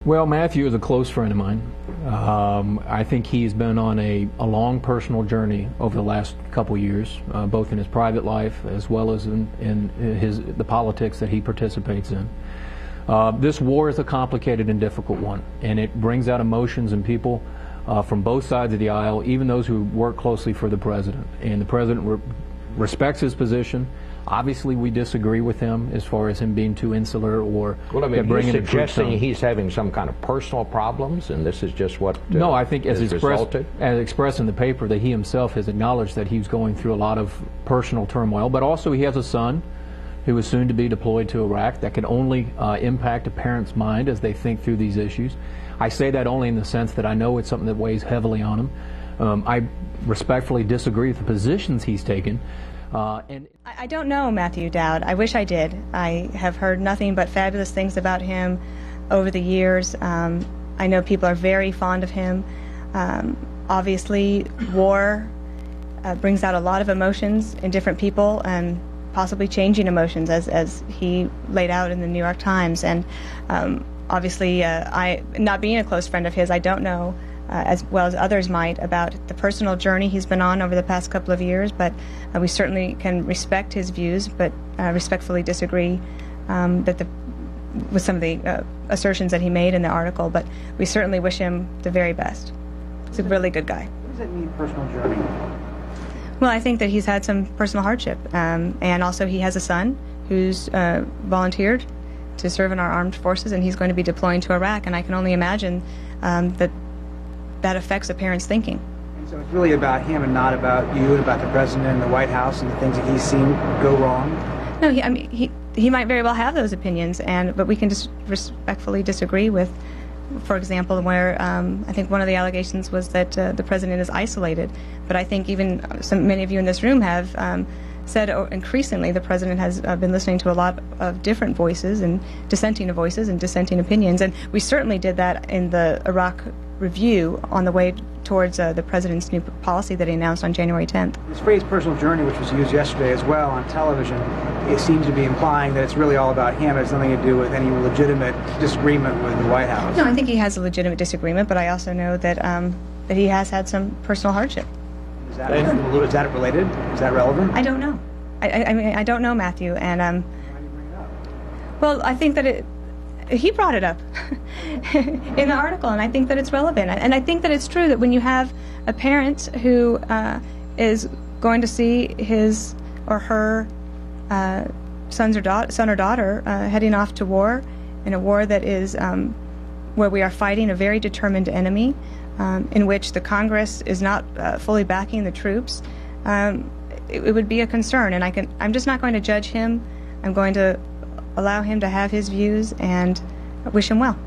Well, Matthew is a close friend of mine. I think he's been on a long personal journey over the last couple years, both in his private life as well as in the politics that he participates in. This war is a complicated and difficult one, and it brings out emotions in people from both sides of the aisle, even those who work closely for the president. And the president respects his position. Obviously, we disagree with him as far as him being too insular or bringing you're suggesting he's having some kind of personal problems, and this is just what no, I think as expressed in the paper that he himself has acknowledged that he's going through a lot of personal turmoil, but also he has a son who is soon to be deployed to Iraq. That can only impact a parent's mind as they think through these issues. I say that only in the sense that I know it's something that weighs heavily on him. I respectfully disagree with the positions he's taken. I don't know Matthew Dowd. I wish I did. I have heard nothing but fabulous things about him over the years. I know people are very fond of him. Obviously, war brings out a lot of emotions in different people, and possibly changing emotions, as he laid out in the New York Times. And obviously, not being a close friend of his, I don't know as well as others might about the personal journey he's been on over the past couple of years, but we certainly can respect his views, but respectfully disagree with some of the assertions that he made in the article. But we certainly wish him the very best. He's a really good guy. What does that mean, personal journey? Well, I think that he's had some personal hardship, and also he has a son who's volunteered to serve in our armed forces, and he's going to be deploying to Iraq, and I can only imagine that affects a parent's thinking. And so it's really about him and not about you and about the president and the White House and the things that he's seen go wrong? No, he might very well have those opinions, but we can just respectfully disagree with, for example, where I think one of the allegations was that the president is isolated. But I think even many of you in this room have said increasingly the president has been listening to a lot of different voices and dissenting opinions, and we certainly did that in the Iraq review on the way towards the president's new policy that he announced on January 10th. This phrase personal journey, which was used yesterday as well on television, it seems to be implying that it's really all about him. It has nothing to do with any legitimate disagreement with the White House. No, I think he has a legitimate disagreement, but I also know that that he has had some personal hardship. Is that related? Is that relevant? I don't know. I mean, I don't know, Matthew, and why do you bring it up? well, I think that he brought it up in the article, and I think that it's relevant. And I think that it's true that when you have a parent who is going to see his or her son or daughter heading off to war, in a war that is where we are fighting a very determined enemy, in which the Congress is not fully backing the troops, it would be a concern. And I'm just not going to judge him. I'm going to allow him to have his views and wish him well.